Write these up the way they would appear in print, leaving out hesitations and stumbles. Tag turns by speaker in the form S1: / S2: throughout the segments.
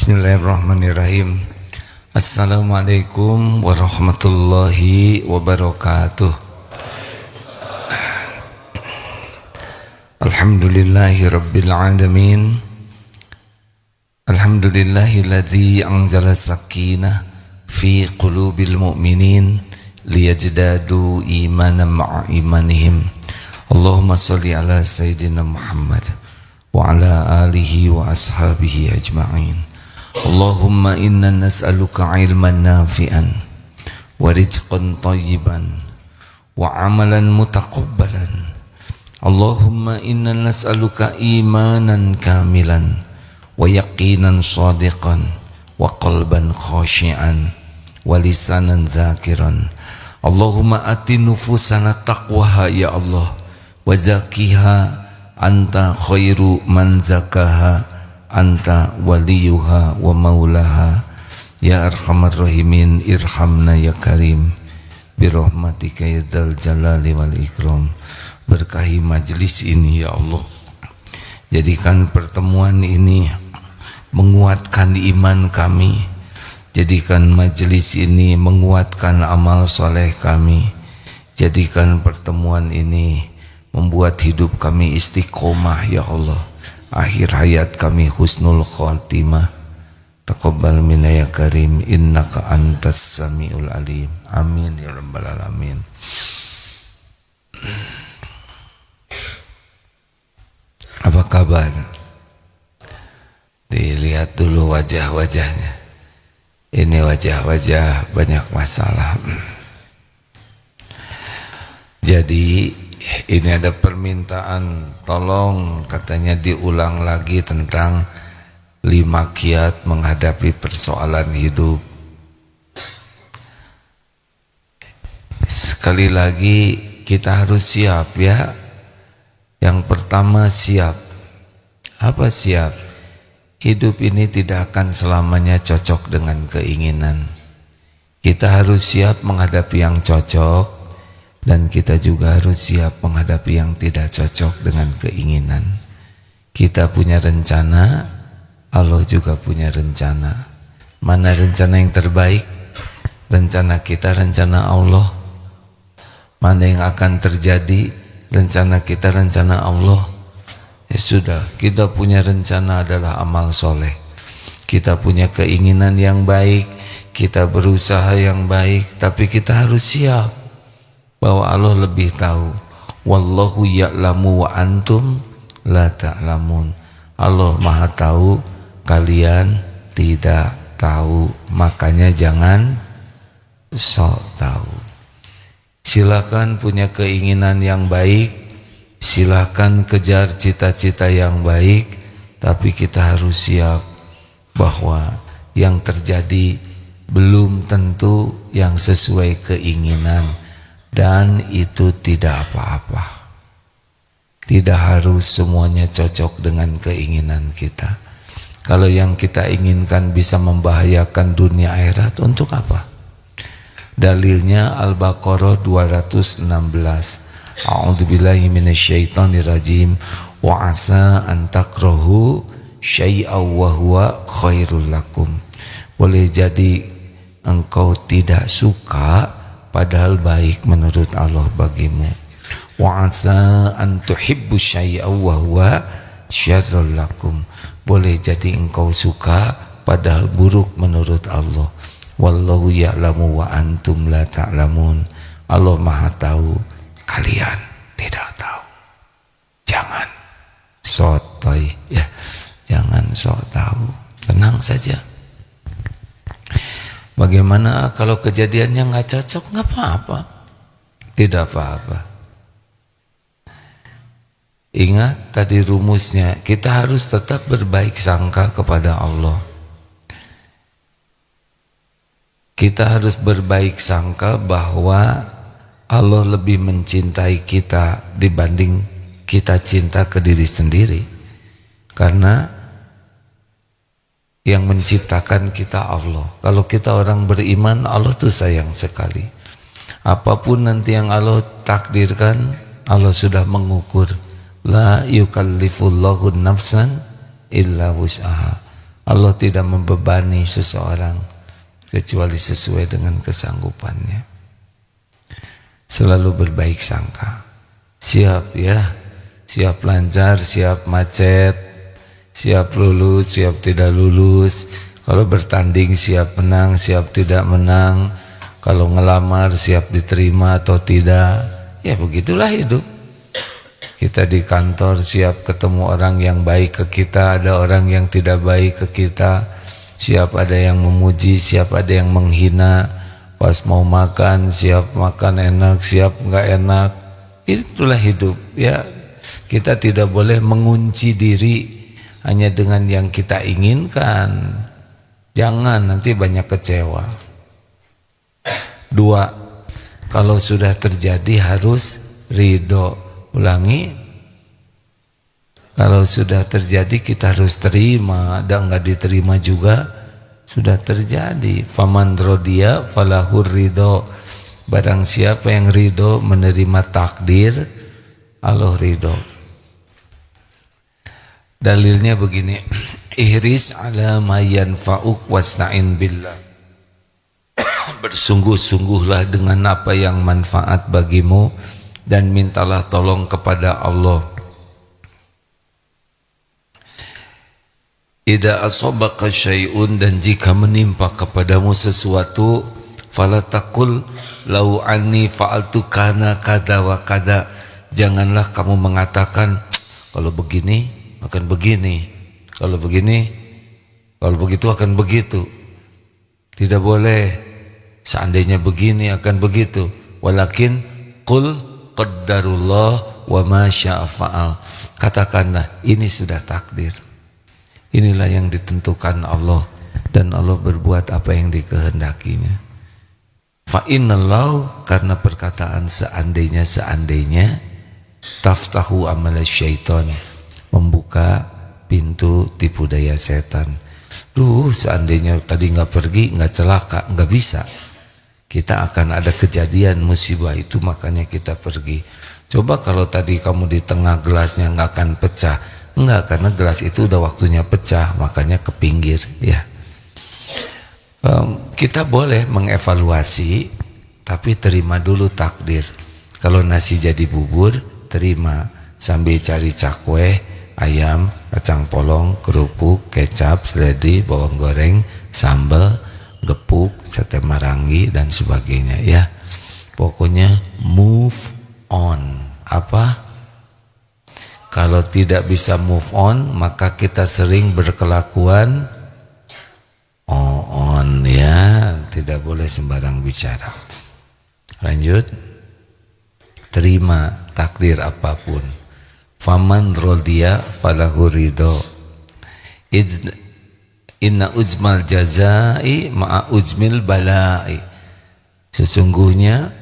S1: Bismillahirrahmanirrahim. Assalamualaikum warahmatullahi wabarakatuh. Alhamdulillahi rabbil alamin. Alhamdulillahilladzi anzala sakinah fi qulubil mu'minin liyajdadu imanan ma'a imanihim. Allahumma sholli ala sayyidina Muhammad wa ala alihi wa ashabihi ajma'in. Allahumma inna nas'aluka ilman nafi'an wa rizqan tayyiban wa amalan mutaqabbalan. Allahumma inna nas'aluka imanan kamilan wa yaqinan shadiqan wa qalban khashi'an wa lisanan dzakiran. Allahumma ati nufusana taqwaha ya Allah wa zakiha anta khairu man zakaha anta waliyuha wa maulaha ya arhamar rahimin irhamna ya karim birahmatika ya dzal jalali wal ikram. Berkahi majlis ini ya Allah, jadikan pertemuan ini menguatkan iman kami, jadikan majlis ini menguatkan amal soleh kami, jadikan pertemuan ini membuat hidup kami istiqomah ya Allah, akhir hayat kami husnul khotimah. Taqabbal minna ya karim innaka antas samiul alim. Amin ya rabbal alamin. Apa kabar? Dilihat dulu wajah-wajahnya. Ini wajah-wajah banyak masalah. Jadi ini ada permintaan tolong katanya diulang lagi tentang 5 kiat menghadapi persoalan hidup. Sekali lagi kita harus siap ya. Yang pertama siap. Apa siap? Hidup ini tidak akan selamanya cocok dengan keinginan. Kita harus siap menghadapi yang cocok, dan kita juga harus siap menghadapi yang tidak cocok dengan keinginan. Kita punya rencana, Allah juga punya rencana. Mana rencana yang terbaik? Rencana kita, rencana Allah. Mana yang akan terjadi? Rencana kita, rencana Allah. Ya sudah, kita punya rencana adalah amal soleh. Kita punya keinginan yang baik, kita berusaha yang baik, tapi kita harus siap bahwa Allah lebih tahu. Wallahu ya'lamu wa antum la ta'lamun. Allah Maha tahu, kalian tidak tahu. Makanya jangan sok tahu. Silakan punya keinginan yang baik, silakan kejar cita-cita yang baik, tapi kita harus siap bahwa yang terjadi belum tentu yang sesuai keinginan. Dan itu tidak apa-apa. Tidak harus semuanya cocok dengan keinginan kita. Kalau yang kita inginkan bisa membahayakan dunia akhirat, untuk apa? Dalilnya Al-Baqarah 216. A'udzubillahi minasyaitonirrajim. Wa asa an takrahu syai'aw wa huwa khairul lakum. Boleh jadi engkau tidak suka padahal baik menurut Allah bagimu. Wa asa an tuhibbu syai'aw wa huwa syarrul lakum. Boleh jadi engkau suka padahal buruk menurut Allah. Wallahu ya'lamu wa antum la ta'lamun. Allah Maha tahu, kalian tidak tahu. Jangan sotoy ya. Jangan sok tahu. Tenang saja. Bagaimana kalau kejadiannya nggak cocok? Nggak apa-apa. Tidak apa-apa. Ingat tadi rumusnya, kita harus tetap berbaik sangka kepada Allah. Kita harus berbaik sangka bahwa Allah lebih mencintai kita dibanding kita cinta ke diri sendiri. Karena yang menciptakan kita Allah. Kalau kita orang beriman, Allah tuh sayang sekali. Apapun nanti yang Allah takdirkan, Allah sudah mengukur. La yukallifullahu nafsan illa wus'aha. Allah tidak membebani seseorang kecuali sesuai dengan kesanggupannya. Selalu berbaik sangka. Siap ya, siap lancar, siap macet, siap lulus, siap tidak lulus. Kalau bertanding siap menang, siap tidak menang. Kalau ngelamar siap diterima atau tidak. Ya begitulah hidup. Kita di kantor siap ketemu orang yang baik ke kita, ada orang yang tidak baik ke kita. Siap ada yang memuji, siap ada yang menghina. Pas mau makan, siap makan enak, siap enggak enak. Itulah hidup ya. Kita tidak boleh mengunci diri hanya dengan yang kita inginkan. Jangan, nanti banyak kecewa. 2, kalau sudah terjadi harus ridho. Ulangi, kalau sudah terjadi kita harus terima, dan enggak diterima juga sudah terjadi. Faman rodiya falahur ridho. Barang siapa yang ridho menerima takdir, Allah ridho. Dalilnya begini, ihris ala ma yanfa'uk wasta'in billah. Bersungguh-sungguhlah dengan apa yang manfaat bagimu dan mintalah tolong kepada Allah. Idza asabaka syai'un, dan jika menimpa kepadamu sesuatu, fala taqul lau anni fa'altu kana kada wa kada. Janganlah kamu mengatakan kalau begini akan begini, kalau begini, kalau begitu akan begitu. Tidak boleh seandainya begini akan begitu. Walakin qul qaddarullah wa ma syaa fa'al. Katakanlah ini sudah takdir. Inilah yang ditentukan Allah, dan Allah berbuat apa yang dikehendakinya. Fa innallahu, karena perkataan seandainya taftahu amal syaitan, membuka pintu tipu daya setan. Duh, seandainya tadi nggak pergi, nggak celaka, nggak bisa. Kita akan ada kejadian musibah itu, makanya kita pergi. Coba kalau tadi kamu di tengah gelasnya nggak akan pecah. Enggak, karena gelas itu udah waktunya pecah, makanya ke pinggir ya. Kita boleh mengevaluasi, tapi terima dulu takdir. Kalau nasi jadi bubur, terima sambil cari cakwe, ayam, kacang polong, kerupuk, kecap, seledri, bawang goreng, sambal, gepuk, sate marangi dan sebagainya ya. Pokoknya move on. Apa? Kalau tidak bisa move on, maka kita sering berkelakuan on ya, tidak boleh sembarang bicara. Lanjut. Terima takdir apapun. Faman rodiya falahu ridho. Inna ujmal jazai ma'a ujmil balai. Sesungguhnya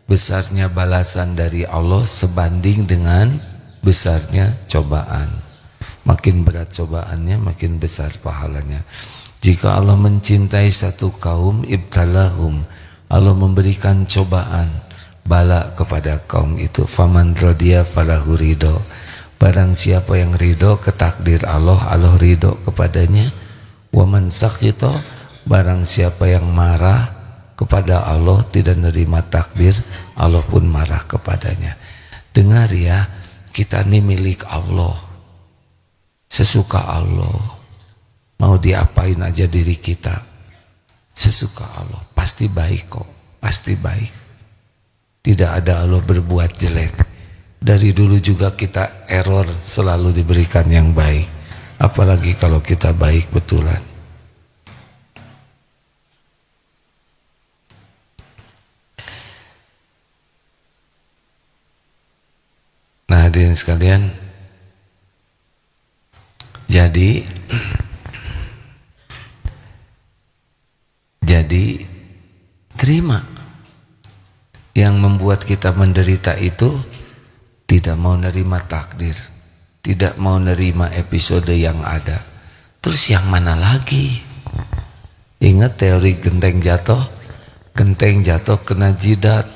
S1: besarnya balasan dari Allah sebanding dengan besarnya cobaan. Makin berat cobaannya, makin besar pahalanya. Jika Allah mencintai satu kaum, ibtalahum, Allah memberikan cobaan, bala kepada kaum itu. Faman rodiya falahu ridho. Barang siapa yang ridho ke takdir Allah, Allah ridho kepadanya. Waman sakhito, barang siapa yang marah kepada Allah, tidak menerima takdir, Allah pun marah kepadanya. Dengar ya, kita ini milik Allah, sesuka Allah. Mau diapain aja diri kita, sesuka Allah, pasti baik kok, pasti baik. Tidak ada Allah berbuat jelek. Dari dulu juga kita error, selalu diberikan yang baik. Apalagi kalau kita baik betulan. Nah, hadirin sekalian, jadi terima. Yang membuat kita menderita itu tidak mau nerima takdir, tidak mau nerima episode yang ada. Terus yang mana lagi? Ingat teori genteng jatuh kena jidat.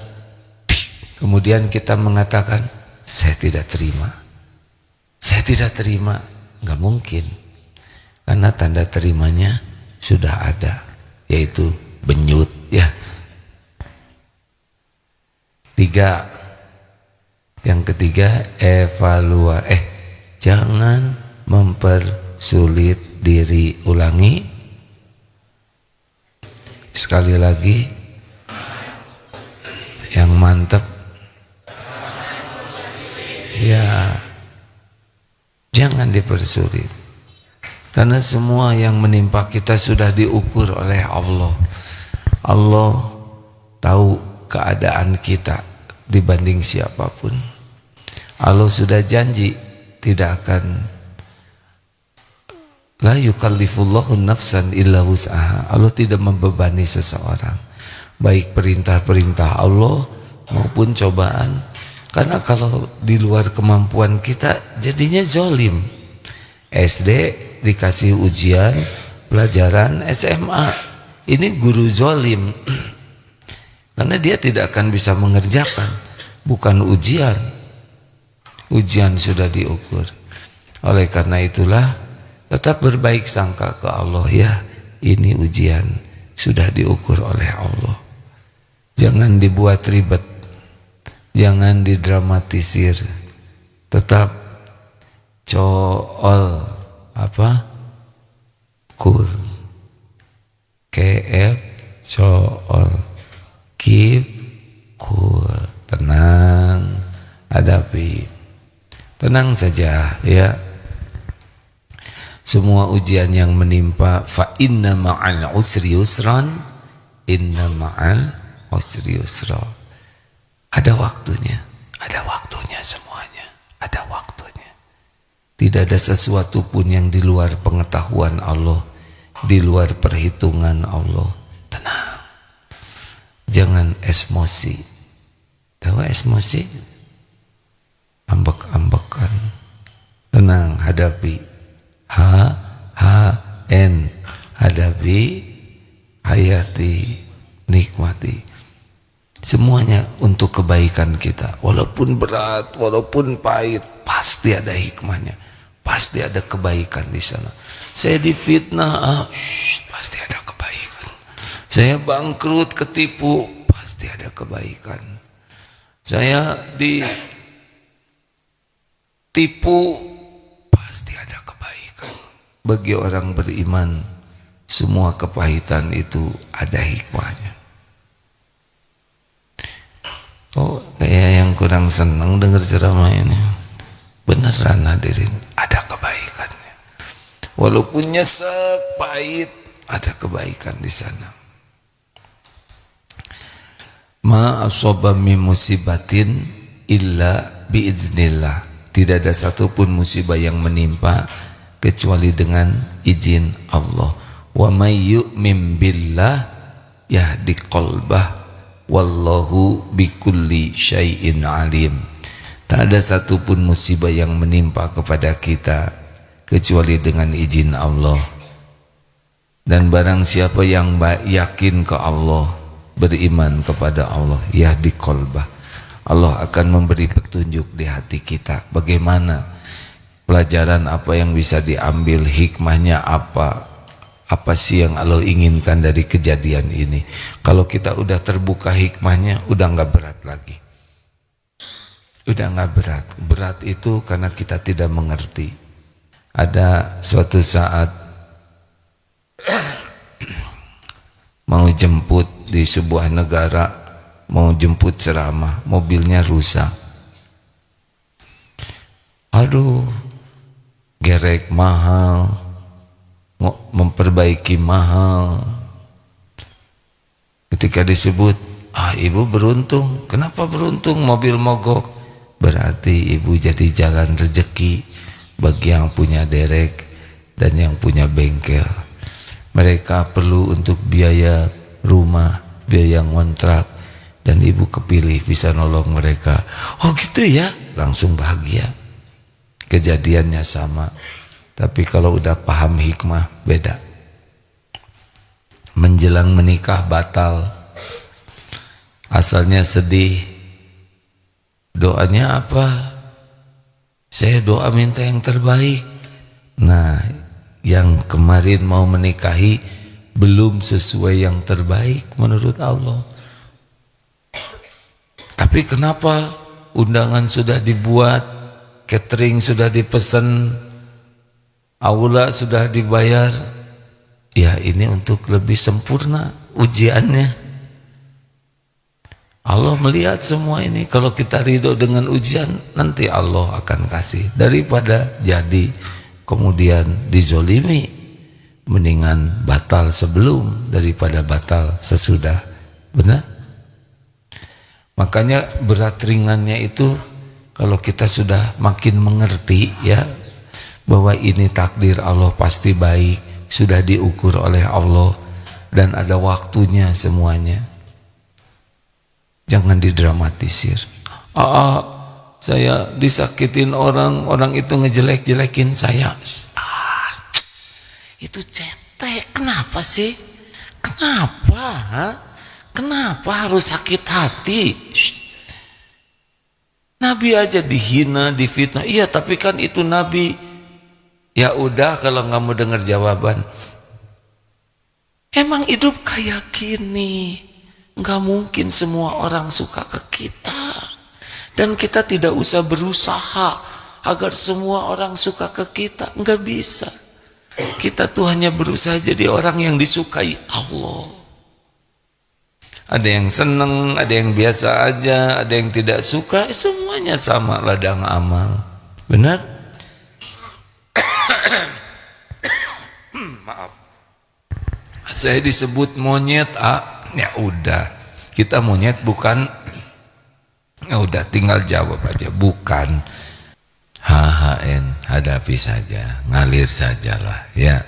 S1: Kemudian kita mengatakan, saya tidak terima, nggak mungkin. karena tanda terimanya sudah ada, yaitu benyut ya. 3, yang ketiga jangan mempersulit diri. Ulangi sekali lagi yang mantap ya, jangan dipersulit, karena semua yang menimpa kita sudah diukur oleh Allah. Allah tahu keadaan kita dibanding siapapun. Allah sudah janji tidak akan, la yukallifullahu nafsan illa wus'aha. Allah tidak membebani seseorang, baik perintah-perintah Allah maupun cobaan. Karena kalau di luar kemampuan kita jadinya zolim. SD dikasih ujian pelajaran, SMA ini guru zolim. Karena dia tidak akan bisa mengerjakan, bukan ujian. Ujian sudah diukur. Oleh karena itulah tetap berbaik sangka ke Allah ya. Ini ujian sudah diukur oleh Allah. Jangan dibuat ribet, jangan didramatisir. Tetap cool, cool, KF cool, keep cool, tenang, hadapi, tenang saja ya. Semua ujian yang menimpa, fa inna ma'al usri yusran, inna ma'al usri yusra. Ada waktunya semuanya, ada waktunya. Tidak ada sesuatu pun yang di luar pengetahuan Allah, di luar perhitungan Allah. Tenang, jangan emosi. Tahu emosi? Ambek-ambekan. Tenang, hadapi. Hadapi, hayati, nikmati. Semuanya untuk kebaikan kita. Walaupun berat, walaupun pahit, pasti ada hikmahnya. Pasti ada kebaikan di sana. Saya difitnah, pasti ada kebaikan. Saya bangkrut, ketipu, pasti ada kebaikan. Saya ditipu, pasti ada kebaikan. Bagi orang beriman, semua kepahitan itu ada hikmahnya. Oh, kayak yang kurang senang dengar ceramah ini. Beneran hadirin, ada kebaikannya. Walaupun nyesek, pahit, ada kebaikan di sana. Ma asaba min musibatin illa biiznillah. Tidak ada satupun musibah yang menimpa kecuali dengan izin Allah. Wa may yu'min billah yahdi qalbah wallahu bikulli syai'in alim. Tak ada satupun musibah yang menimpa kepada kita kecuali dengan izin Allah. Dan barang siapa yang yakin ke Allah, beriman kepada Allah, yahdi qalbah, Allah akan memberi petunjuk di hati kita. Bagaimana pelajaran, apa yang bisa diambil, hikmahnya apa sih yang Allah inginkan dari kejadian ini. Kalau kita udah terbuka hikmahnya, udah nggak berat lagi. Udah nggak berat. Berat itu karena kita tidak mengerti. Ada suatu saat mau jemput di sebuah negara, mau jemput ceramah, mobilnya rusak. Aduh, gerek mahal, memperbaiki mahal. Ketika disebut, ibu beruntung. Kenapa beruntung? Mobil mogok. Berarti ibu jadi jalan rezeki bagi yang punya derek dan yang punya bengkel. Mereka perlu untuk biaya rumah, biaya ngontrak, dan ibu kepilih bisa nolong mereka. Oh gitu ya, langsung bahagia. Kejadiannya sama, tapi kalau udah paham hikmah beda. Menjelang menikah batal, asalnya sedih. Doanya apa? Saya doa minta yang terbaik. Nah, yang kemarin mau menikahi belum sesuai yang terbaik menurut Allah. Tapi kenapa undangan sudah dibuat, catering sudah dipesan, aula sudah dibayar? Ya ini untuk lebih sempurna ujiannya. Allah melihat semua ini. Kalau kita ridho dengan ujian, nanti Allah akan kasih. Daripada jadi kemudian dizolimi, mendingan batal sebelum daripada batal sesudah. Benar? Makanya berat ringannya itu kalau kita sudah makin mengerti ya bahwa ini takdir Allah pasti baik, sudah diukur oleh Allah dan ada waktunya semuanya. Jangan didramatisir. Saya disakitin orang, orang itu ngejelek-jelekin saya. Itu cetek. Kenapa sih? Kenapa? Kenapa harus sakit hati? Nabi aja dihina, difitnah. Iya, tapi kan itu Nabi. Ya udah kalau nggak mau dengar jawaban. Emang hidup kayak gini. Nggak mungkin semua orang suka ke kita. Dan kita tidak usah berusaha agar semua orang suka ke kita. Nggak bisa. Kita tuh hanya berusaha jadi orang yang disukai Allah. Ada yang seneng, ada yang biasa aja, ada yang tidak suka. Semuanya sama ladang amal. Benar? Maaf. Saya disebut monyet, ya udah, kita monyet bukan, ya udah tinggal jawab aja, bukan. HHN, hadapi saja, ngalir sajalah ya.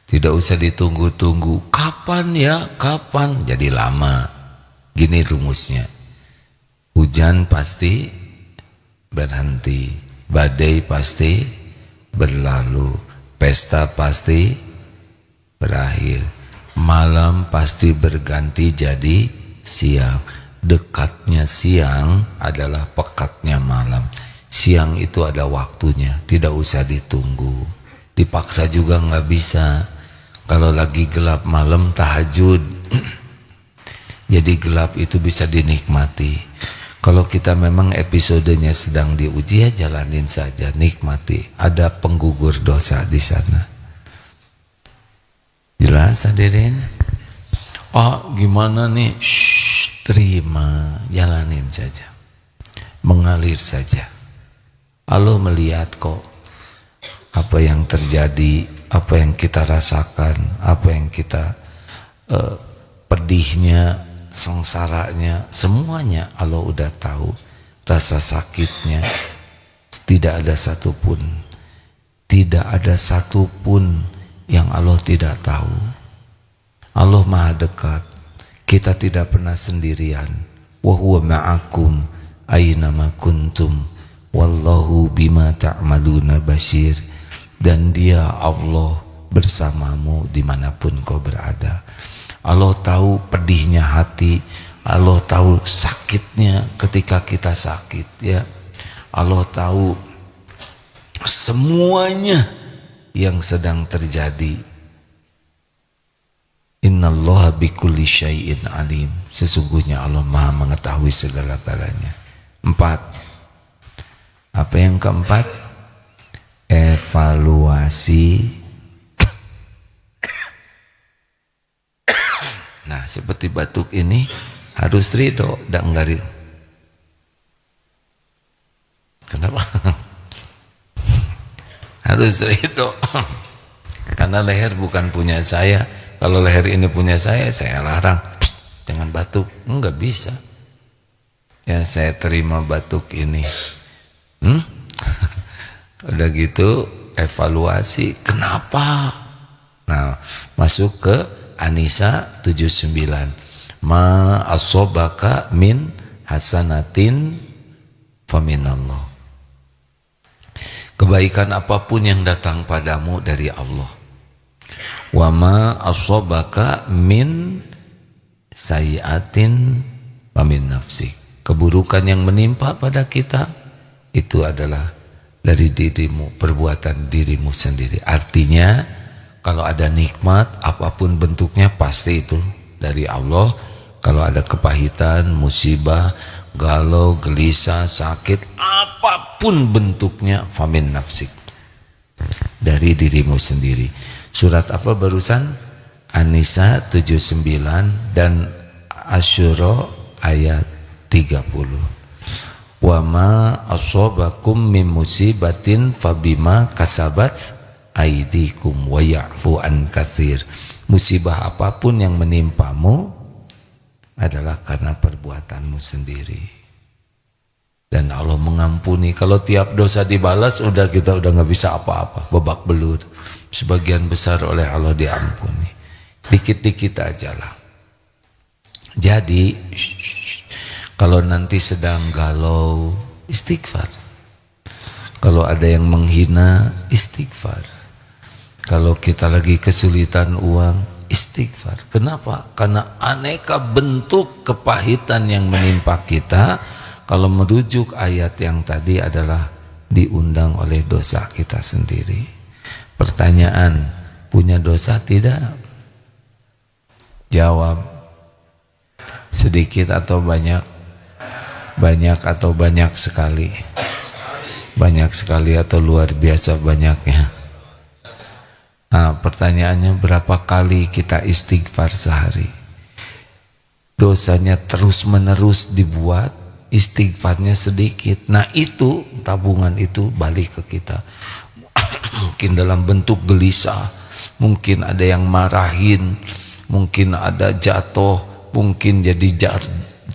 S1: Tidak usah ditunggu-tunggu, kapan ya, kapan, jadi lama. Gini rumusnya, hujan pasti berhenti, badai pasti berlalu, pesta pasti berakhir, malam pasti berganti jadi siang. Dekatnya siang adalah pekatnya malam. Siang itu ada waktunya, tidak usah ditunggu. Dipaksa juga nggak bisa. Kalau lagi gelap malam tahajud, jadi gelap itu bisa dinikmati. Kalau kita memang episodenya sedang diuji, ya jalanin saja, nikmati. Ada penggugur dosa di sana. Jelas hadirin? Oh gimana nih? Shh, terima, jalanin saja, mengalir saja. Allah melihat kok apa yang terjadi, apa yang kita rasakan, apa yang kita pedihnya, sengsaranya, semuanya Allah udah tahu. Rasa sakitnya tidak ada satupun, tidak ada satupun yang Allah tidak tahu. Allah maha dekat, kita tidak pernah sendirian. Wa huwa ma'akum aynama kuntum wallahu bima ta'maluna basyir. Dan dia Allah bersamamu dimanapun kau berada. Allah tahu pedihnya hati, Allah tahu sakitnya ketika kita sakit ya. Allah tahu semuanya yang sedang terjadi. Innallaha bikulli syai'in alim. Sesungguhnya Allah maha mengetahui segala-galanya. 4. Apa yang keempat? Evaluasi. Nah seperti batuk ini harus ridho dan enggak ridho. Kenapa? Harus ridho. Karena leher bukan punya saya. Kalau leher ini punya saya larang. Jangan batuk. Enggak bisa. Ya saya terima batuk ini. Udah gitu evaluasi kenapa. Nah masuk ke An-Nisa 79. Ma asobaka min hasanatin faminallah. Kebaikan apapun yang datang padamu dari Allah. Wa ma asobaka min sayiatin famin nafsik. Keburukan yang menimpa pada kita itu adalah dari dirimu, perbuatan dirimu sendiri. Artinya kalau ada nikmat apapun bentuknya pasti itu dari Allah. Kalau ada kepahitan, musibah, galau, gelisah, sakit, apapun bentuknya, famin nafsik, dari dirimu sendiri. Surat apa barusan? An-Nisa 79 dan Asyura ayat 30. Wa ma asobakum min musibatin fabima kasabat aidikum wa ya'fu an katsir. Musibah apapun yang menimpamu adalah karena perbuatanmu sendiri. Dan Allah mengampuni. Kalau tiap dosa dibalas, kita udah nggak bisa apa-apa, babak belur. Sebagian besar oleh Allah diampuni. Dikit-dikit aja lah. Jadi kalau nanti sedang galau, istighfar. Kalau ada yang menghina, istighfar. Kalau kita lagi kesulitan uang, istighfar. Kenapa? Karena aneka bentuk kepahitan yang menimpa kita, kalau merujuk ayat yang tadi adalah diundang oleh dosa kita sendiri. Pertanyaan, punya dosa tidak? Jawab, sedikit atau banyak? Banyak atau banyak sekali? Banyak sekali atau luar biasa banyaknya? Nah, pertanyaannya berapa kali kita istighfar sehari? Dosanya terus menerus dibuat, istighfarnya sedikit. Nah itu, tabungan itu balik ke kita. Mungkin dalam bentuk gelisah, mungkin ada yang marahin, mungkin ada jatuh, mungkin jadi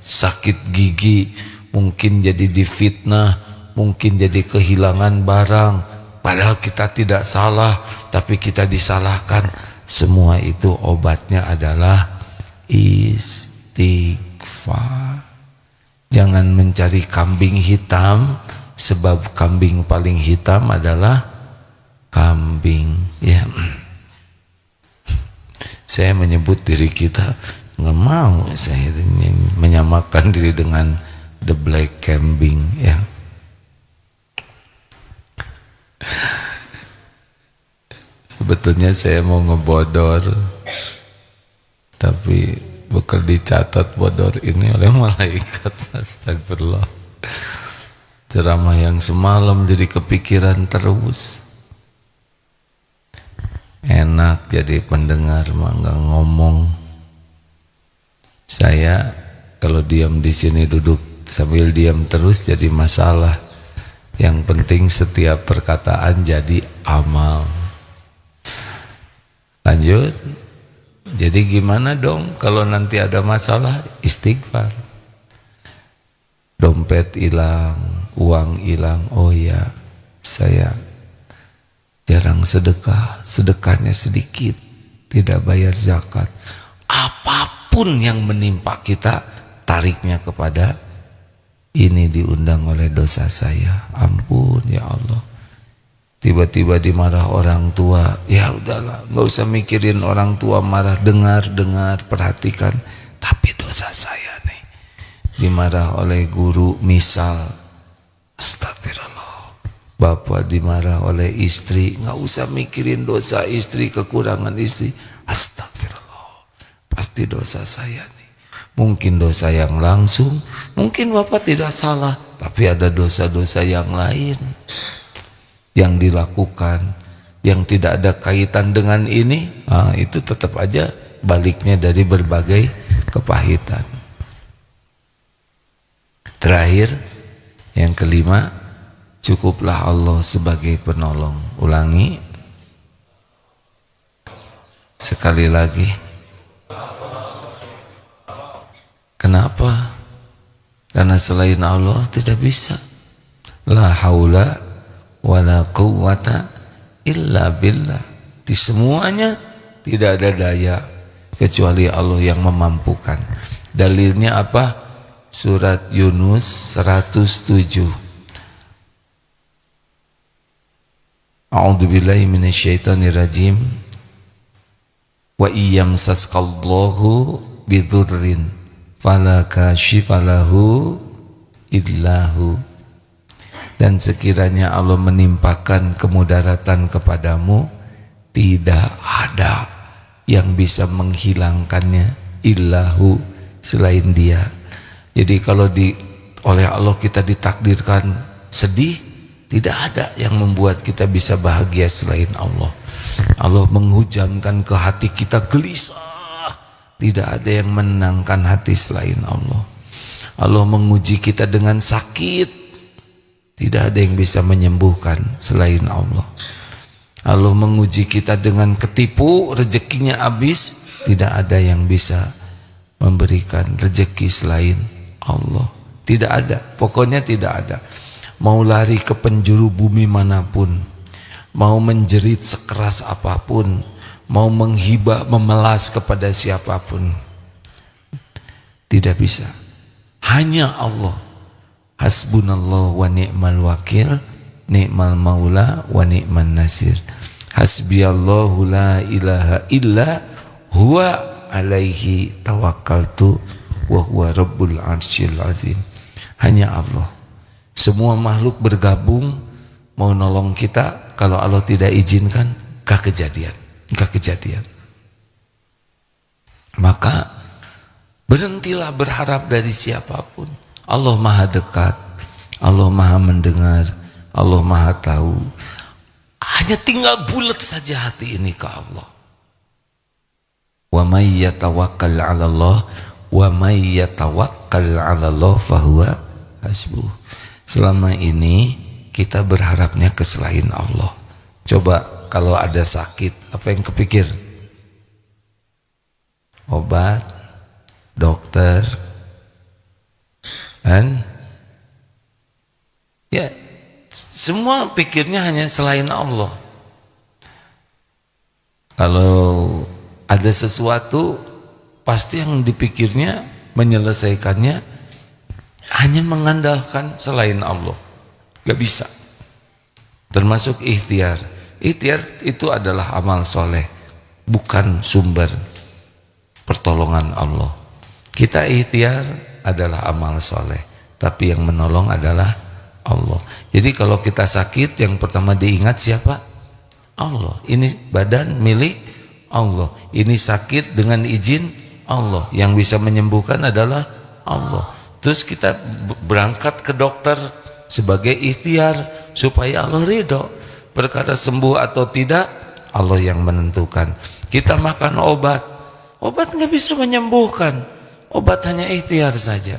S1: sakit gigi, mungkin jadi difitnah, mungkin jadi kehilangan barang, padahal kita tidak salah, tapi kita disalahkan. Semua itu obatnya adalah istighfar. Jangan mencari kambing hitam, sebab kambing paling hitam adalah kambing, ya. Saya menyebut diri kita, nggak mau saya menyamakan diri dengan the black kambing, ya. Sebetulnya saya mau ngebodor, tapi bakal dicatat bodor ini oleh malaikat. Astagfirullah. Ceramah yang semalam jadi kepikiran terus. Enak jadi pendengar mah nggak ngomong. Saya kalau diam di sini duduk sambil diam terus jadi masalah. Yang penting setiap perkataan jadi amal. Lanjut. Jadi gimana dong kalau nanti ada masalah? Istighfar. Dompet hilang, uang hilang. Oh ya, saya jarang sedekah, sedekahnya sedikit, tidak bayar zakat. Apapun yang menimpa kita, tariknya kepada ini diundang oleh dosa saya. Ampun ya Allah. Tiba-tiba dimarah orang tua, ya udahlah, nggak usah mikirin orang tua marah, dengar, perhatikan. Tapi dosa saya nih, dimarah oleh guru misal, astagfirullah. Bapak dimarah oleh istri, nggak usah mikirin dosa istri, kekurangan istri, astagfirullah. Pasti dosa saya nih. Mungkin dosa yang langsung, mungkin bapak tidak salah, tapi ada dosa-dosa yang lain yang dilakukan yang tidak ada kaitan dengan ini, itu tetap aja baliknya dari berbagai kepahitan. Terakhir, yang kelima, cukuplah Allah sebagai penolong. Ulangi sekali lagi. Kenapa? Karena selain Allah tidak bisa. La haula wala quwwata illa billah. Di semuanya tidak ada daya kecuali Allah yang memampukan. Dalilnya apa? Surat Yunus 107. A'udzubillahi minasyaitonirrajim. Wa iyyamsaskallahu bidurrin fala kashifa lahu illahu Dan sekiranya Allah menimpakan kemudaratan kepadamu, tidak ada yang bisa menghilangkannya illahu, selain Dia. Jadi kalau oleh Allah kita ditakdirkan sedih, tidak ada yang membuat kita bisa bahagia selain Allah. Allah menghujamkan ke hati kita gelisah, tidak ada yang menenangkan hati selain Allah. Allah menguji kita dengan sakit, tidak ada yang bisa menyembuhkan selain Allah. Allah menguji kita dengan ketipu, rezekinya habis, tidak ada yang bisa memberikan rezeki selain Allah. Tidak ada, pokoknya tidak ada. Mau lari ke penjuru bumi manapun, mau menjerit sekeras apapun, mau menghibah, memelas kepada siapapun, tidak bisa. Hanya Allah. Hasbunallah wa ni'mal wakil, ni'mal maula wa ni'man nasir. Hasbiyallahu la ilaha illa huwa alaihi tawakkaltu wa huwa rabbul arsyil azim. Hanya Allah. Semua makhluk bergabung mau nolong kita, kalau Allah tidak izinkan, gak kejadian. Maka berhentilah berharap dari siapapun. Allah maha dekat, Allah maha mendengar, Allah maha tahu. Hanya tinggal bulat saja hati ini ke Allah. Wa may yatawakkal 'ala Allah, wa may yatawakkal 'ala Allah fahuwa hasbuh. Selama ini kita berharapnya ke selain Allah. Coba kalau ada sakit, apa yang kepikir? Obat, dokter, kan? Ya, semua pikirnya hanya selain Allah. Kalau ada sesuatu, pasti yang dipikirnya, menyelesaikannya hanya mengandalkan selain Allah. Gak bisa. Termasuk ikhtiar. Ikhtiar itu adalah amal soleh, bukan sumber pertolongan Allah. Kita ikhtiar adalah amal soleh, tapi yang menolong adalah Allah. Jadi kalau kita sakit, yang pertama diingat siapa? Allah. Ini badan milik Allah. Ini sakit dengan izin Allah. Yang bisa menyembuhkan adalah Allah. Terus kita berangkat ke dokter sebagai ikhtiar supaya Allah ridho. Perkara sembuh atau tidak, Allah yang menentukan. Kita makan obat, obat nggak bisa menyembuhkan. Obat hanya ikhtiar saja.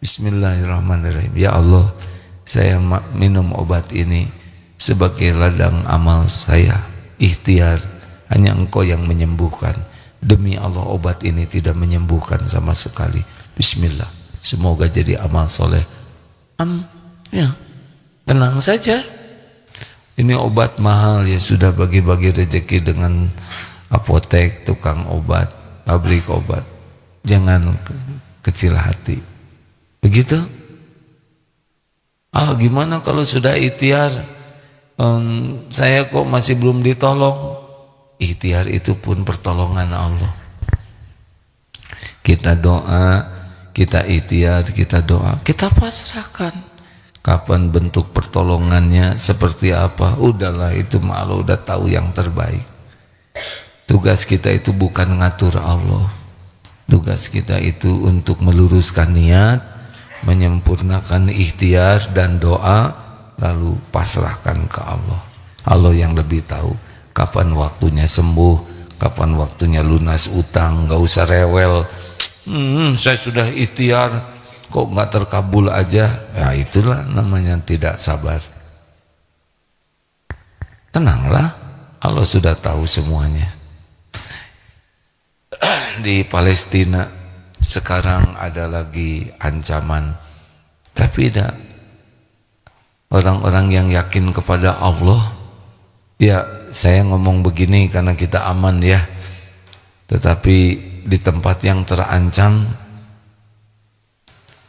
S1: Bismillahirrahmanirrahim. Ya Allah, saya minum obat ini sebagai ladang amal saya. Ikhtiar, hanya Engkau yang menyembuhkan. Demi Allah, obat ini tidak menyembuhkan sama sekali. Bismillah, semoga jadi amal soleh. Ya, tenang saja. Ini obat mahal, ya sudah bagi-bagi rezeki dengan apotek, tukang obat, pabrik obat. Jangan kecil hati. Begitu? Gimana kalau sudah ikhtiar, saya kok masih belum ditolong? Ikhtiar itu pun pertolongan Allah. Kita doa, kita ikhtiar, kita doa, kita pasrahkan. Kapan bentuk pertolongannya, seperti apa, udahlah, itu Allah udah tahu yang terbaik. Tugas kita itu bukan ngatur Allah. Tugas kita itu untuk meluruskan niat, menyempurnakan ikhtiar dan doa, lalu pasrahkan ke Allah. Allah yang lebih tahu kapan waktunya sembuh, kapan waktunya lunas utang. Gak usah rewel, saya sudah ikhtiar kok gak terkabul aja. Ya itulah namanya tidak sabar. Tenanglah, Allah sudah tahu semuanya. Di Palestina sekarang ada lagi ancaman, tapi tidak. Orang-orang yang yakin kepada Allah, ya saya ngomong begini karena kita aman ya, tetapi di tempat yang terancam,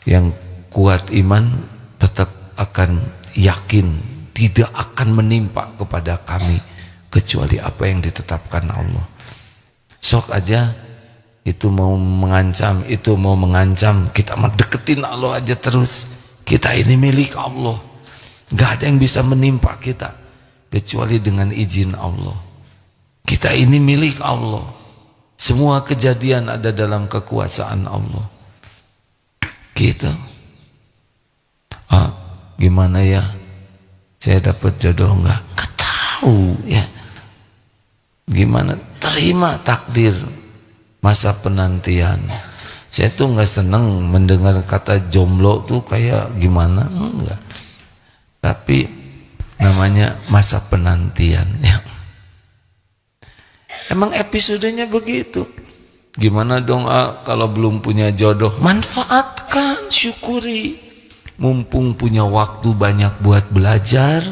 S1: yang kuat iman tetap akan yakin tidak akan menimpa kepada kami kecuali apa yang ditetapkan Allah. Sok aja itu mau mengancam, itu mau mengancam, kita mah deketin Allah aja terus. Kita ini milik Allah. Gak ada yang bisa menimpa kita kecuali dengan izin Allah. Kita ini milik Allah. Semua kejadian ada dalam kekuasaan Allah. Gitu. Gimana ya? Saya dapat jodoh enggak? Enggak tahu ya. Gimana? Terima takdir masa penantian. Saya tuh enggak seneng mendengar kata jomblo tuh kayak gimana? Enggak. Tapi namanya masa penantian ya. Emang episodenya begitu. Gimana dong kalau belum punya jodoh? Manfaatkan, syukuri. Mumpung punya waktu banyak buat belajar,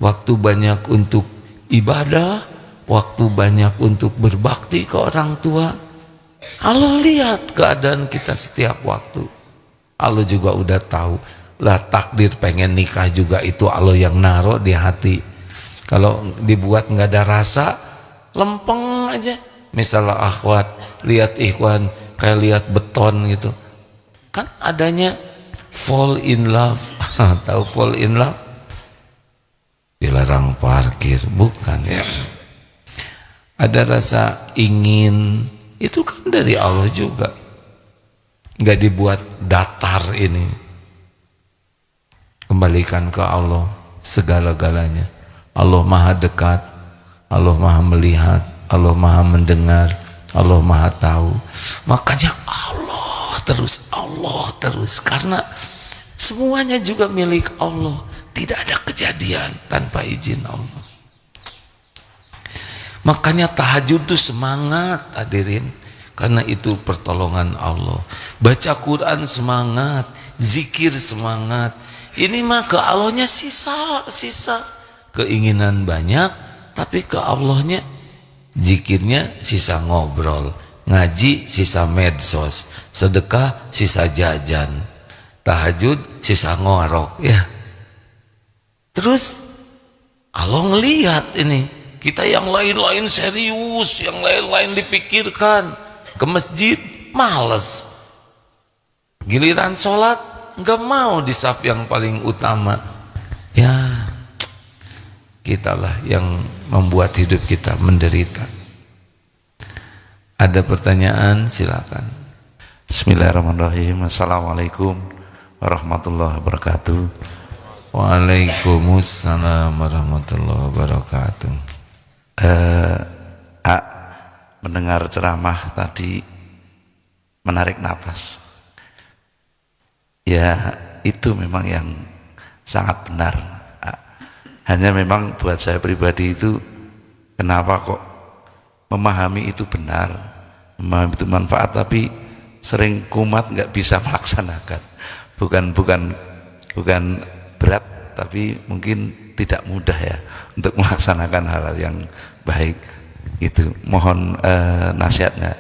S1: waktu banyak untuk ibadah, waktu banyak untuk berbakti ke orang tua. Allah lihat keadaan kita setiap waktu. Allah juga udah tahu. Lah takdir pengen nikah juga itu Allah yang naruh di hati. Kalau dibuat nggak ada rasa, lempeng aja. Misalnya akhwat lihat ikhwan kayak lihat beton gitu, kan adanya fall in love. Tahu fall in love? Dilarang parkir, bukan ya. Ada rasa ingin, itu kan dari Allah juga, nggak dibuat datar ini. Kembalikan ke Allah segala-galanya. Allah maha dekat, Allah maha melihat, Allah maha mendengar, Allah maha tahu. Makanya Allah terus, karena semuanya juga milik Allah. Tidak ada kejadian tanpa izin Allah. Makanya tahajud itu semangat hadirin, karena itu pertolongan Allah. Baca Quran semangat, zikir semangat. Ini mah ke Allahnya sisa. Keinginan banyak, tapi ke Allahnya zikirnya sisa ngobrol, ngaji sisa medsos, sedekah sisa jajan, tahajud sisa ngorok ya. Terus Allah ngelihat ini, kita yang lain-lain serius, yang lain-lain dipikirkan, ke masjid males, giliran sholat nggak mau di saf yang paling utama ya. Kitalah yang membuat hidup kita menderita. Ada pertanyaan, silakan.
S2: Bismillahirrahmanirrahim. Assalamualaikum warahmatullahi wabarakatuh.
S1: Waalaikumsalam warahmatullahi wabarakatuh.
S2: Mendengar ceramah tadi menarik napas. Ya, itu memang yang sangat benar. Hanya memang buat saya pribadi itu, kenapa kok memahami itu benar, memahami itu manfaat, tapi sering kumat nggak bisa melaksanakan. Bukan berat, tapi mungkin tidak mudah ya untuk melaksanakan hal-hal yang baik. Itu mohon nasihatnya.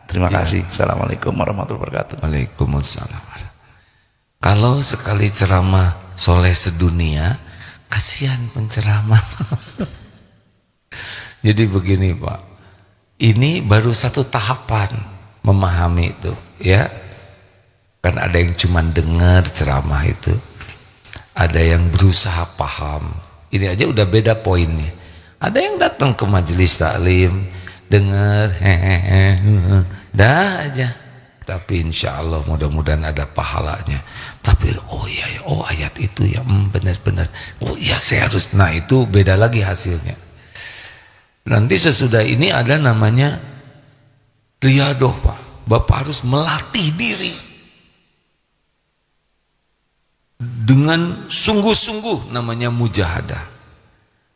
S2: Terima kasih. Assalamualaikum warahmatullahi wabarakatuh.
S1: Waalaikumsalam. Kalau sekali ceramah soleh sedunia, kasihan penceramah. Jadi begini Pak, ini baru satu tahapan memahami itu ya. Kan ada yang cuma dengar ceramah itu, ada yang berusaha paham. Ini aja udah beda poinnya. Ada yang datang ke majelis taklim, dengar dah aja, tapi insya Allah mudah-mudahan ada pahalanya. Tapi oh ayat itu ya benar-benar, oh iya saya harus, nah itu beda lagi hasilnya. Nanti sesudah ini ada namanya riyadoh Pak. Bapak harus melatih diri dengan sungguh-sungguh, namanya mujahadah.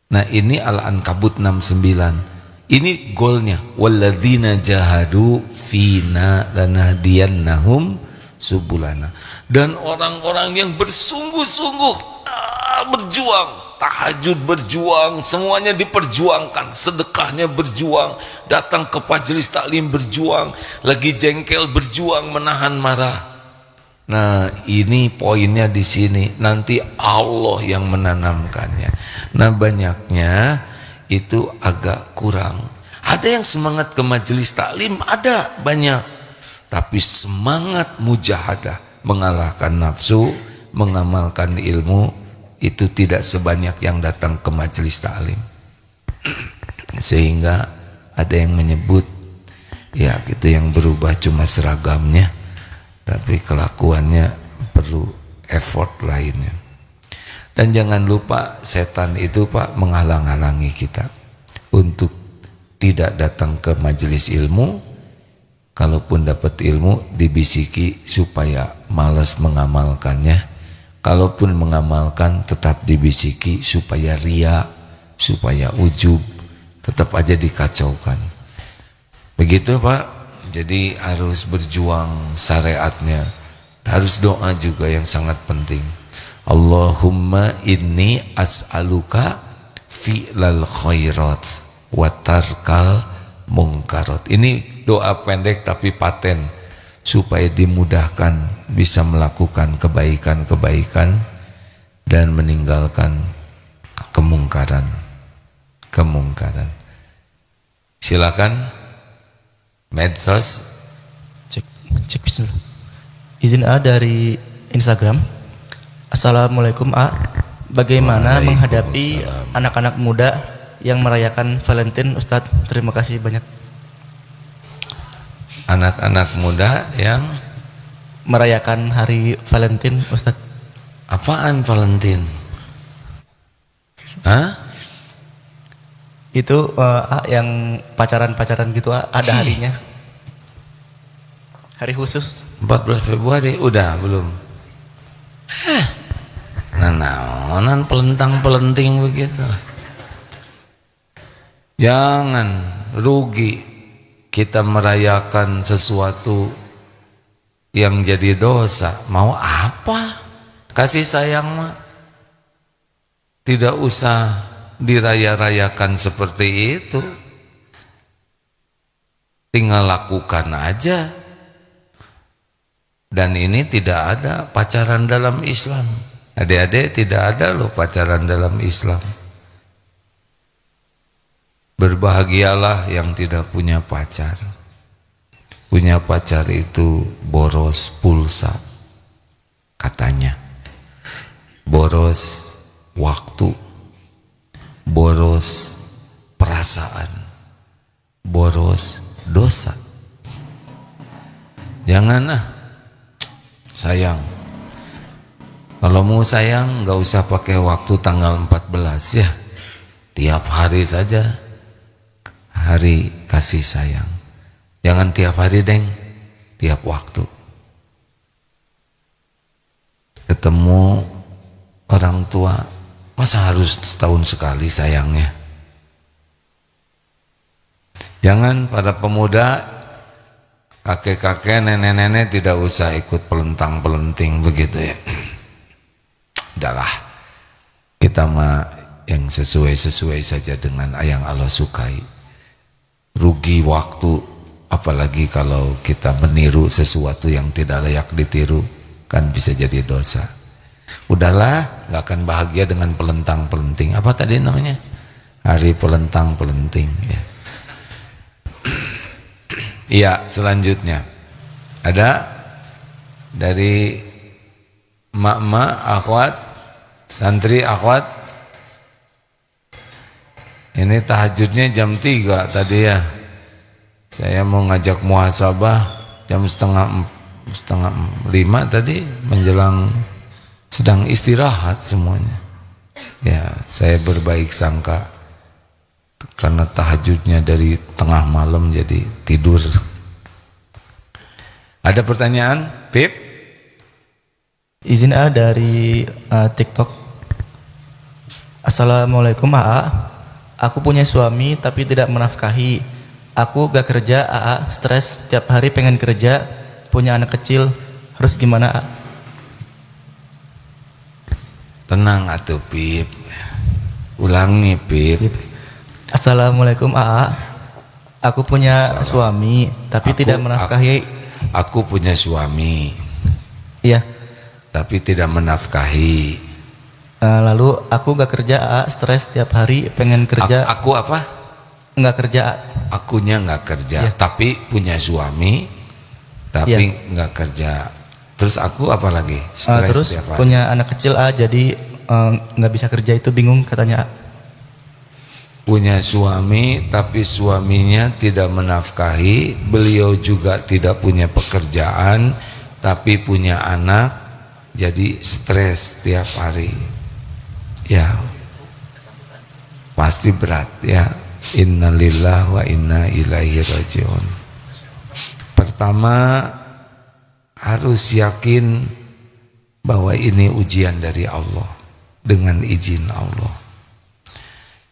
S1: Nah ini Al-Ankabut 69. Ini goalnya, walladzina jahadu fina lanahdiyannahum subulana. Dan orang-orang yang bersungguh-sungguh berjuang, tahajud berjuang, semuanya diperjuangkan, sedekahnya berjuang, datang ke majelis taklim berjuang, lagi jengkel berjuang menahan marah. Nah ini poinnya di sini, nanti Allah yang menanamkannya. Nah banyaknya itu agak kurang. Ada yang semangat ke majelis taklim, ada banyak, tapi semangat mujahadah, mengalahkan nafsu, mengamalkan ilmu, itu tidak sebanyak yang datang ke majelis taklim. Sehingga ada yang menyebut ya gitu, yang berubah cuma seragamnya, tapi kelakuannya perlu effort lainnya. Dan jangan lupa setan itu Pak menghalang-halangi kita untuk tidak datang ke majelis ilmu. Kalaupun dapat ilmu dibisiki supaya malas mengamalkannya. Kalaupun mengamalkan tetap dibisiki supaya ria, supaya ujub, tetap aja dikacaukan. Begitu Pak. Jadi harus berjuang syariatnya. Harus doa juga yang sangat penting. Allahumma inni as'aluka fi'lal khairat wa tarkal mungkarat. Ini doa pendek tapi paten, supaya dimudahkan bisa melakukan kebaikan-kebaikan dan meninggalkan kemungkaran. Silakan medsos.
S3: Cek bismillah. Izin A dari Instagram. Assalamualaikum A. Bagaimana menghadapi anak-anak muda yang merayakan Valentine, Ustadz? Terima kasih banyak.
S1: Anak-anak muda yang
S3: merayakan hari Valentine, Ustadz.
S1: Apaan Valentine? Hah?
S3: Itu yang pacaran-pacaran gitu ada harinya. Hari khusus
S1: 14 Februari udah belum? Nah, pelentang-pelenting begitu. Jangan rugi kita merayakan sesuatu yang jadi dosa. Mau apa? Kasih sayang mah tidak usah diraya-rayakan seperti itu. Tinggal lakukan aja. Dan ini tidak ada pacaran dalam Islam. Adik-adik, tidak ada loh pacaran dalam Islam. Berbahagialah yang tidak punya pacar. Punya pacar itu boros pulsa, katanya. Boros waktu, boros perasaan, boros dosa. Janganlah sayang. Kalau mau sayang nggak usah pakai waktu tanggal 14 ya. Tiap hari saja hari kasih sayang. Jangan tiap hari deng, tiap waktu. Ketemu orang tua, masa harus setahun sekali sayangnya? Jangan pada pemuda, kakek-kakek, nenek-nenek tidak usah ikut pelentang-pelenting begitu ya. Udahlah, kita mah yang sesuai-sesuai saja dengan yang Allah sukai. Rugi waktu, apalagi kalau kita meniru sesuatu yang tidak layak ditiru, kan bisa jadi dosa. Udahlah, gak akan bahagia dengan pelentang-pelenting. Apa tadi namanya? Hari pelentang-pelenting ya. Iya, selanjutnya ada dari mak-mak, akhwat, santri akhwat. Ini tahajudnya jam 3 tadi ya. Saya mau ngajak muhasabah jam setengah 5 tadi, menjelang sedang istirahat semuanya. Ya, saya berbaik sangka karena tahajudnya dari tengah malam jadi tidur. Ada pertanyaan, Pip?
S3: Izin A dari TikTok. Assalamualaikum AA. Aku punya suami tapi tidak menafkahi. Aku gak kerja AA, stres, tiap hari pengen kerja, punya anak kecil, harus gimana AA?
S1: Tenang atuh Pip. Ulangi Pip.
S3: Assalamualaikum AA. Aku punya suami tapi tidak menafkahi.
S1: Aku punya suami.
S3: Iya.
S1: Tapi tidak menafkahi.
S3: Lalu aku gak kerja AA, stres tiap hari pengen kerja.
S1: Aku apa?
S3: Nggak kerja.
S1: Akunya nggak kerja, ya. Tapi punya suami, tapi nggak kerja. Terus aku apa lagi? Stres
S3: terus
S1: tiap hari.
S3: Punya anak kecil jadi nggak bisa kerja itu bingung katanya.
S1: Punya suami tapi suaminya tidak menafkahi, beliau juga tidak punya pekerjaan tapi punya anak, jadi stres tiap hari. Ya, pasti berat ya. Innalillahi wa inna ilaihi rajiun. Pertama, harus yakin bahwa ini ujian dari Allah dengan izin Allah.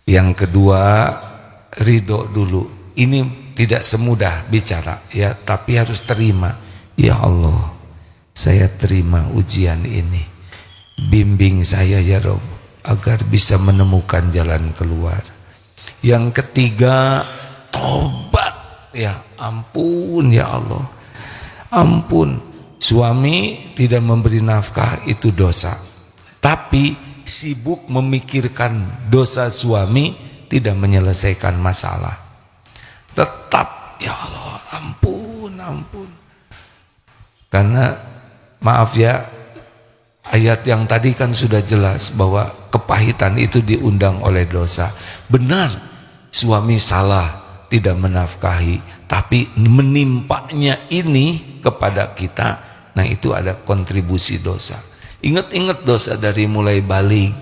S1: Yang kedua, ridho dulu. Ini tidak semudah bicara ya, tapi harus terima. Ya Allah, saya terima ujian ini. Bimbing saya ya Rabb agar bisa menemukan jalan keluar. Yang ketiga, tobat. Ya ampun ya Allah, ampun. Suami tidak memberi nafkah itu dosa, tapi sibuk memikirkan dosa suami tidak menyelesaikan masalah. Tetap ya Allah, ampun, ampun. Karena maaf ya, ayat yang tadi kan sudah jelas bahwa kepahitan itu diundang oleh dosa. Benar, suami salah tidak menafkahi, tapi menimpanya ini kepada kita, nah itu ada kontribusi dosa. Ingat-ingat dosa dari mulai balik,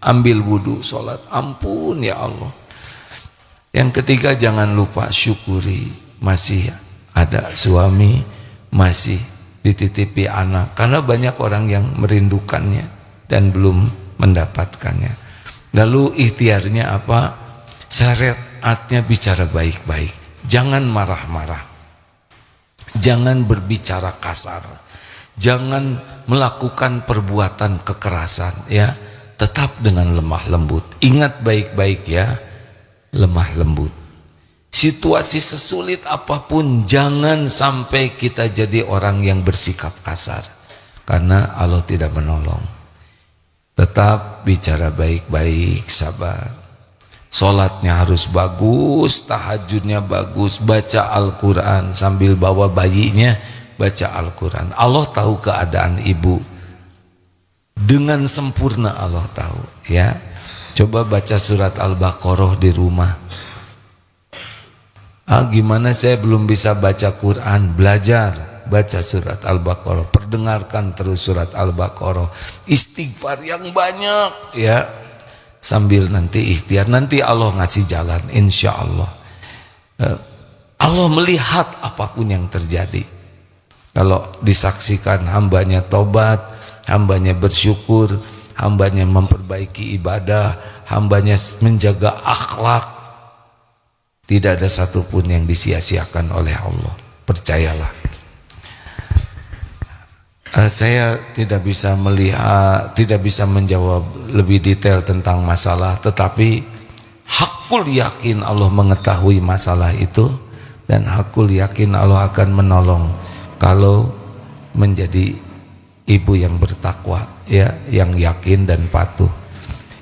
S1: ambil wudhu, sholat, ampun ya Allah. Yang ketiga, jangan lupa syukuri masih ada suami, masih dititipi anak, karena banyak orang yang merindukannya dan belum mendapatkannya. Lalu ikhtiarnya apa? Syariatnya bicara baik-baik, jangan marah-marah, jangan berbicara kasar, jangan melakukan perbuatan kekerasan ya, tetap dengan lemah lembut. Ingat baik-baik ya, lemah lembut. Situasi sesulit apapun jangan sampai kita jadi orang yang bersikap kasar, karena Allah tidak menolong. Tetap bicara baik-baik, sabar. Sholatnya harus bagus, tahajudnya bagus, baca Al-Quran sambil bawa bayinya, baca Al-Quran. Allah tahu keadaan ibu dengan sempurna, Allah tahu ya. Coba baca surat Al-Baqarah di rumah. Gimana saya belum bisa baca Quran? Belajar baca surat Al-Baqarah, perdengarkan terus surat Al-Baqarah, istighfar yang banyak ya, sambil nanti ikhtiar, nanti Allah ngasih jalan insya Allah. Allah melihat apapun yang terjadi. Kalau disaksikan hambanya tobat, hambanya bersyukur, hambanya memperbaiki ibadah, hambanya menjaga akhlak, tidak ada satupun yang disia-siakan oleh Allah, percayalah. Saya tidak bisa melihat, tidak bisa menjawab lebih detail tentang masalah, tetapi hakul yakin Allah mengetahui masalah itu, dan hakul yakin Allah akan menolong kalau menjadi ibu yang bertakwa ya, yang yakin dan patuh.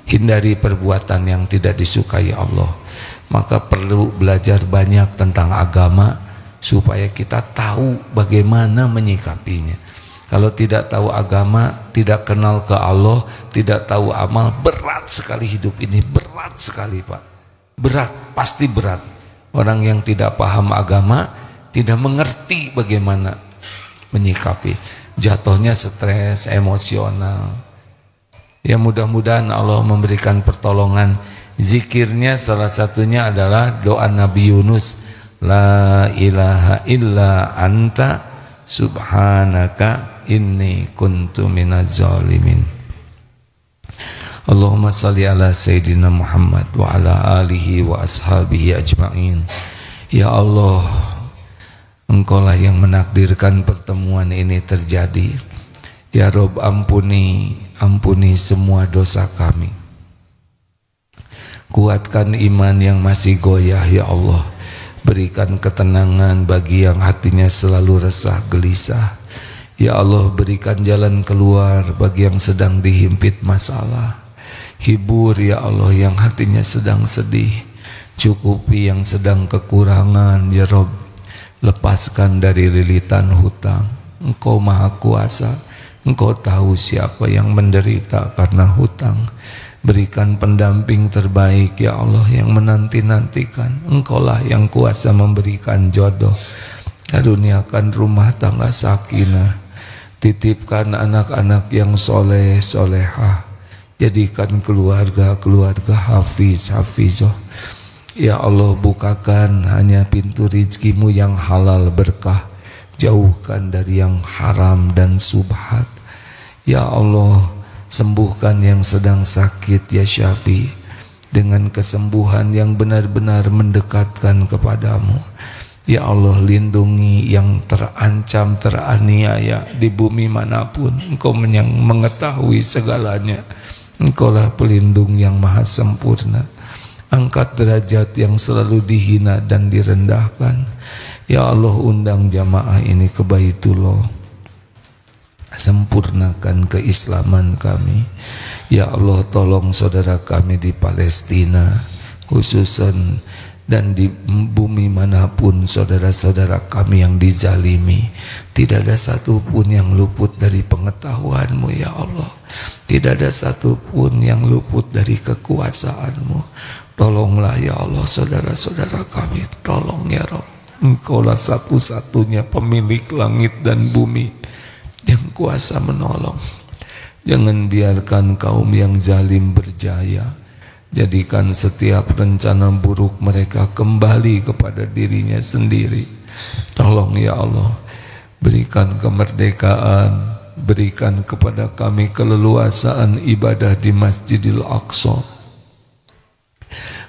S1: Hindari perbuatan yang tidak disukai Allah. Maka perlu belajar banyak tentang agama supaya kita tahu bagaimana menyikapinya. Kalau tidak tahu agama, tidak kenal ke Allah, tidak tahu amal, berat sekali hidup ini, berat sekali Pak. Berat, pasti berat. Orang yang tidak paham agama tidak mengerti bagaimana menyikapi. Jatuhnya stres, emosional. Ya mudah-mudahan Allah memberikan pertolongan. Zikirnya salah satunya adalah doa Nabi Yunus, la ilaha illa anta subhanaka inni kuntu minaz zalimin. Allahumma salli ala Sayyidina Muhammad wa ala alihi wa ashabihi ajma'in. Ya Allah, Engkaulah yang menakdirkan pertemuan ini terjadi. Ya Rabb, ampuni semua dosa kami. Kuatkan iman yang masih goyah ya Allah. Berikan ketenangan bagi yang hatinya selalu resah gelisah. Ya Allah, berikan jalan keluar bagi yang sedang dihimpit masalah. Hibur ya Allah yang hatinya sedang sedih. Cukupi yang sedang kekurangan ya Rabb. Lepaskan dari lilitan hutang. Engkau maha kuasa, Engkau tahu siapa yang menderita karena hutang. Berikan pendamping terbaik ya Allah yang menanti-nantikan. Engkaulah yang kuasa memberikan jodoh. Karuniakan rumah tangga sakinah. Titipkan anak-anak yang soleh solehah. Jadikan keluarga-keluarga hafiz hafizoh. Ya Allah, bukakan hanya pintu rizkimu yang halal berkah. Jauhkan dari yang haram dan subhat. Ya Allah, sembuhkan yang sedang sakit ya Syafi, dengan kesembuhan yang benar-benar mendekatkan kepadamu. Ya Allah, lindungi yang terancam, teraniaya di bumi manapun. Engkau yang mengetahui segalanya. Engkaulah pelindung yang maha sempurna. Angkat derajat yang selalu dihina dan direndahkan. Ya Allah, undang jamaah ini ke Baitullah. Sempurnakan keislaman kami. Ya Allah, tolong saudara kami di Palestina khususan, dan di bumi manapun saudara-saudara kami yang dizalimi. Tidak ada satupun yang luput dari pengetahuan-Mu ya Allah. Tidak ada satupun yang luput dari kekuasaan-Mu. Tolonglah ya Allah saudara-saudara kami. Tolong ya Rabb. Engkaulah satu-satunya pemilik langit dan bumi yang kuasa menolong. Jangan biarkan kaum yang zalim berjaya. Jadikan setiap rencana buruk mereka kembali kepada dirinya sendiri. Tolong ya Allah, berikan kemerdekaan, berikan kepada kami keleluasaan ibadah di Masjidil Aqsa.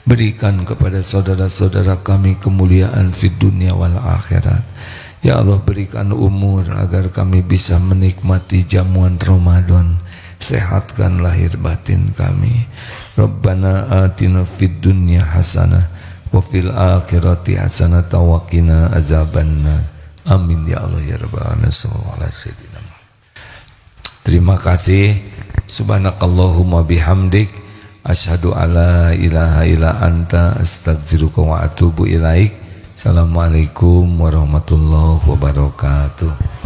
S1: Berikan kepada saudara-saudara kami kemuliaan fid dunia wal akhirat. Ya Allah, berikan umur agar kami bisa menikmati jamuan Ramadan. Sehatkan lahir batin kami. Rabbana atina fid dunya hasanah wa fil akhirati hasanah wa qina azabannar. Amin ya Allah ya rabbal alamin. Sallallahu alaihi wasallam. Terima kasih. Subhanakallahumma bihamdik, asyhadu alla ilaha illa anta, astaghfiruka wa atubu ilaik. Assalamualaikum warahmatullahi wabarakatuh.